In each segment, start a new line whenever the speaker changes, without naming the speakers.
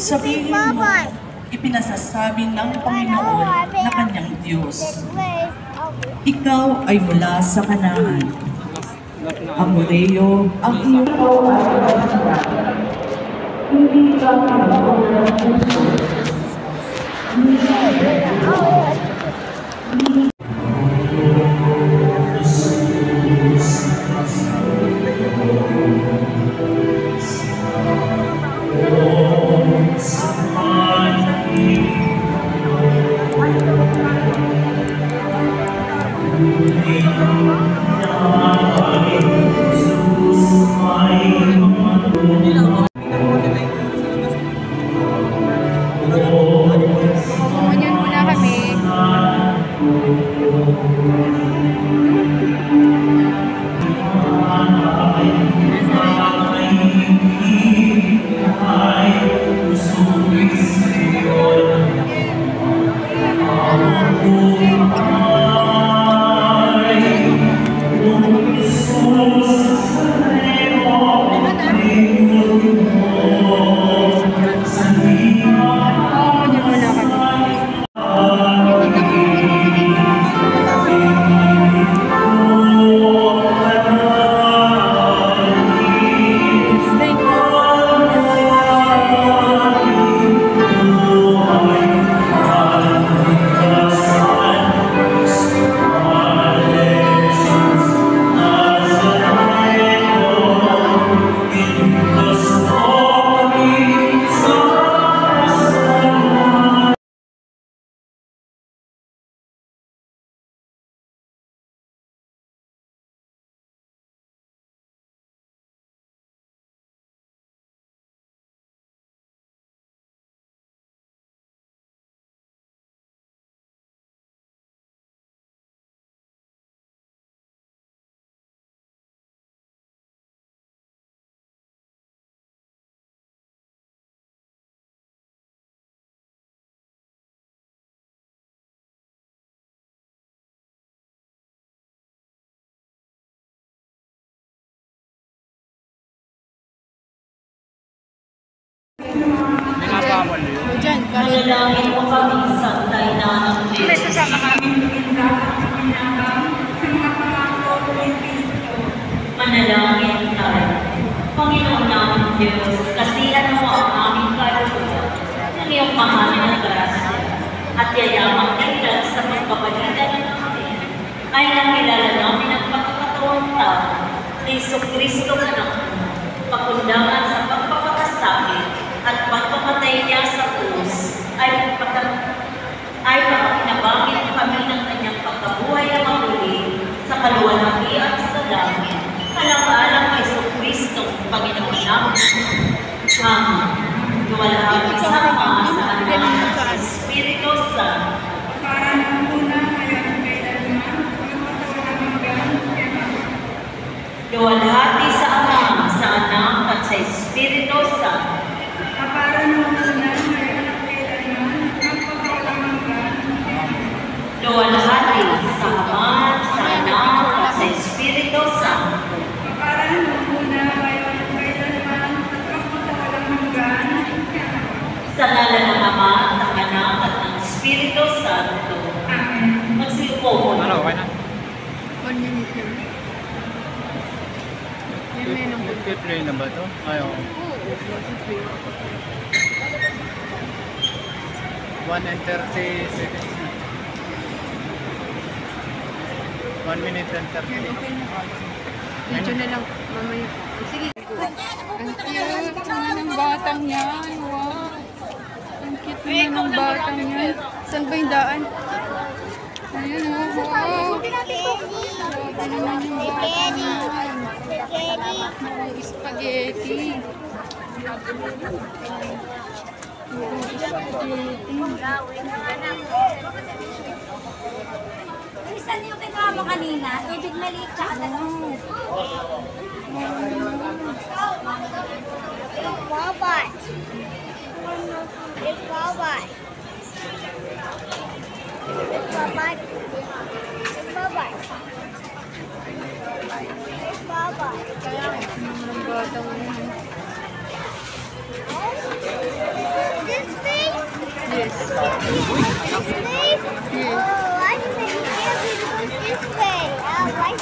Sabihin mo, ipinasasabi ng Panginoon na kanyang Diyos. Ikaw ay mula sa Kanaan. Amoreo ang iyong hindi ka ng puso.
Kumunyon muna kami.
Manalangin mo kami sa tainanang Diyos. Manalangin tayo. Panginoon namin Diyos, kasihan mo ang aming kaluluwa ng iyong mahal na grasya at yayamang tingnan sa pagpapalitan namin ay nakilala namin ang pagkakatawang tao ni Jesucristo anak mo, pakundangan sa pagpapakasakit at pagpamatay niya sa krus ay papakinabangin kami ng kanyang pagkabuhay na muli sa kaluwalhatian sa langit. Alang-alang Jesucristo, Panginoon namin. Amen. Luwalhati sa Ama, sa Anak, sa Espiritu Santo.
Para ng una, ngayon, kailanman,
Luwalhati sa Ama, sa Anak, at sa Espiritu Santo.
para ng una, ngayon, kailanman, magpapakalamanggan.
Luwalhati sa Ama, sa Anak, at sa Espiritu Santo.
Para ng una, ngayon, kailanman, magpapakalamanggan.
Sa ngalan ng Ama, ng Anak, at ng Espiritu Santo.
Amen.
Magsiupo mo.
Ano, okay na?
1 minute yun.
Play na ba ito? Ayaw. 1 and 30 seconds na. 1 minute and 30 seconds.
Medyo na lang, mamaya. Sige. Ang cute naman ng batang yan. Wow. Ang cute naman ng batang yan. Saan ba yung daan? Ayun o. Wow. Grabe naman yung batang yan. Spaghetti.
Saan yung kinuha mo kanina? Tubig maliit ka na lang.
It's robot. It's robot. It's robot. It's robot. It's robot.
Ng batang yan.
I think this way. I like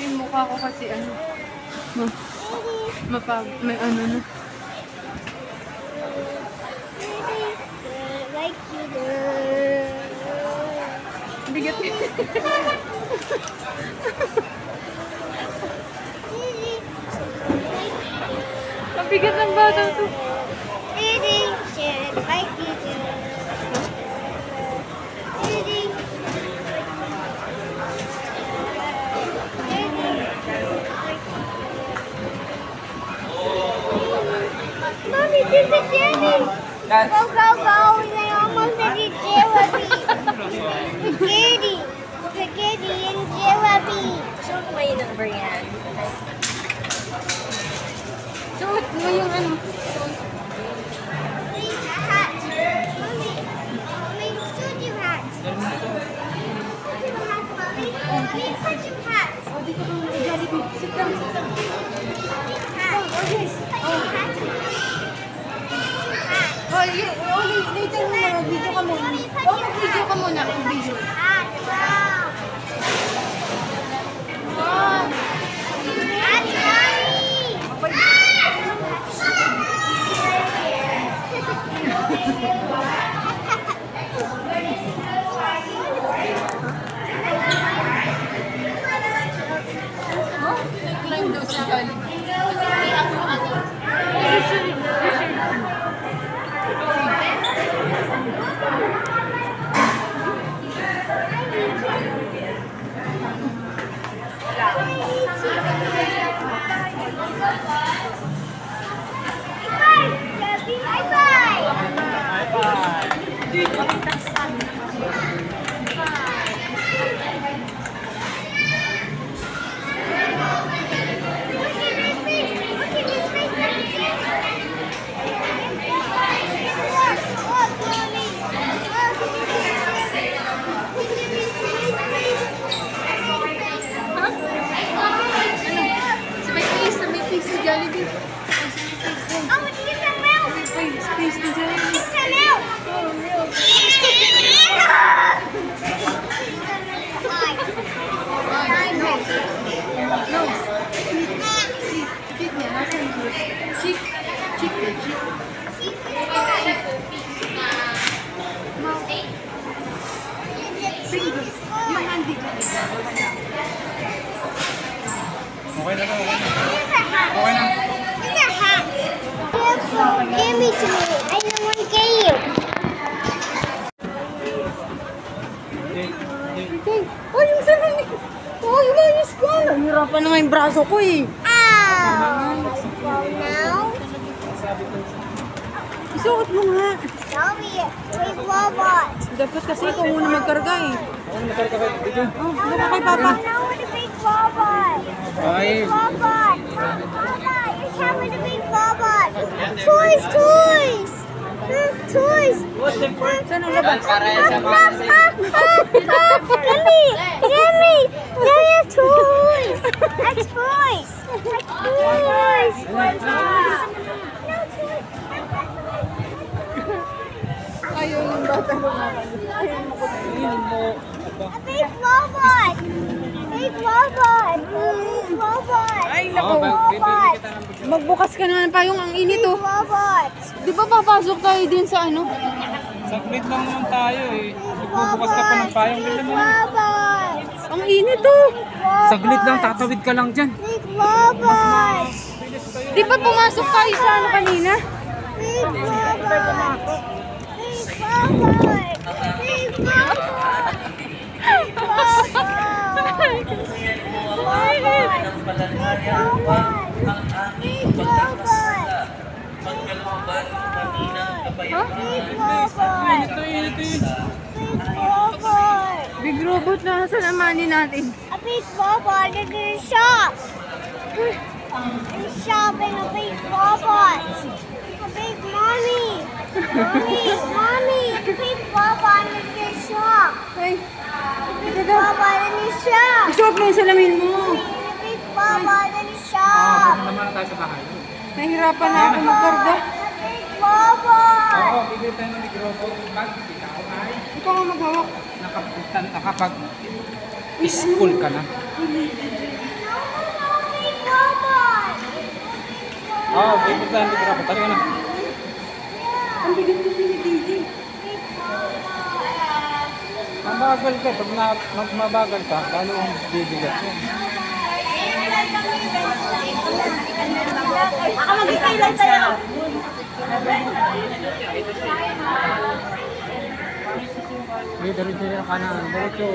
Yung mukha ko kasi ano, may ano na.
like you.
Bigat niya. Ang bigat ng bata to.
Like you do. Mommy, this is Jenny. Go, go, go. They almost did jelly. Spaghetti. Spaghetti and jelly.
Show ko ngayon ng brand.
Suot mo yung ano.
Please, a hat. Mommy, mommy, shoot your hat. Shoot your hat, mommy. Mommy, put your hat.
O, di ko kung Jollibee. Sit down, sit down.
Hat. Oh, yes. Put your hat.
Oh, later mo na. Video ka muna. Oh, mag-video ka muna. Mag-video.
Hat. Wow.
Wow.
Hat, mommy.
Climb daw sa Jollibee. Jollibee.
I want to get some milk.
Wait, space na Jollibee.
Get some milk.
Oh, milk. Nose. Cheek niya. Nasaan yung cheek? Cheek niya. Cheek. Finger. Yung handi dyan.
Okay na to, okay na.
Okay na. It's a hat. Give me to me. I don't want to get you.
Okay. Oh, yung sarang ni... Oh, yung ayos ko. Nahirapan na nga yung braso ko eh.
Ow. Now,
Isuot mo nga.
tell me with robot.
Dapat kasi ikaw muna magkarga eh.
Ako nakarga kayo dito.
Oh, baka kay Papa.
I know with a big robot.
Ay,
Robot. Papa, you're having a big robot. Toys, toys. Toys.
Saan ang labas?
Get me. Now you have toys. That's toys. That's toys. No toys.
Ayaw yung bata lumaban. Ayaw mo ko.
A big robot. Big robot. Big robot.
Ay, naku.
Robot.
Magbukas ka naman pa yung ang init
Big
oh.
robot.
Di ba papasok tayo din sa ano?
saglit lang naman tayo eh. Nagbubukas ka pa ng payong.
Big
Tignan mo.
robot.
Ang init oh.
Saglit lang, tatawid ka lang dyan.
Big robot.
Di ba pumasok tayo sa ano kanina?
Big robot. Big robot. Big robot.
Big robot na. Saan ang money natin?
A big robot in the shop. In the shop and a big robot. A big mommy. Mommy, a big robot in the shop.
Ay,
A big robot in the shop.
isuot mo yung salamin mo.
A big robot in the shop.
Naman tayo sa bahay.
Nahihirapan na ako magkarga.
A big robot.
Oo, bibili tayo ng microphone. Bakit ikaw ay
Ikaw nga maghawak.
nakapag-school ka na?
Big robot.
Oo, bibili tayo ng microphone. Tari ka na.
Ang bigat kasi ni DJ.
Mabagal ka. Pag mabagal ka, lalo ang bibigat yan.
Ako mag-stay lang sa'yo.
Diretso na kanan. Diretso.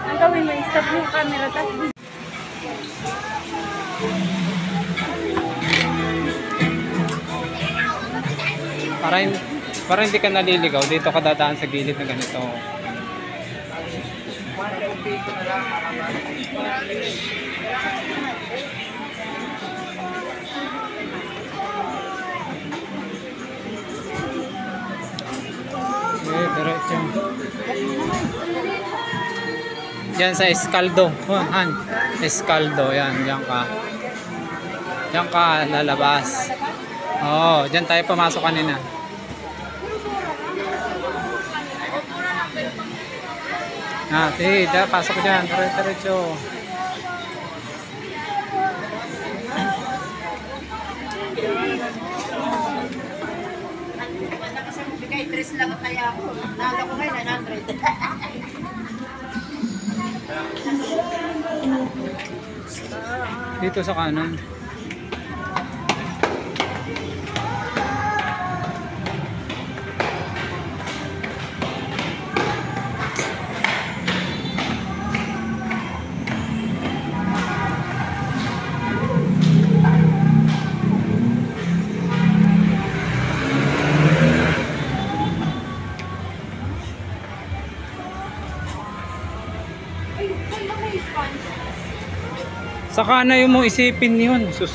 Ang gawin mo, stop yung camera. Tapos
Para hindi ka naliligaw, dito ka dadaan sa gilid na ganito. Diretso. Yan sa Escaldo. Han, Escaldo. Yan, diyan ka. Diyan ka lalabas. Oo, diyan tayo pumasok kanina. Sige, pasok dyan. Diretso.
Bigay 3 lang kaya ako. Nalo ko ngayon 900.
Dito sa kanan. Saka na yung mo isipin yun. Sus.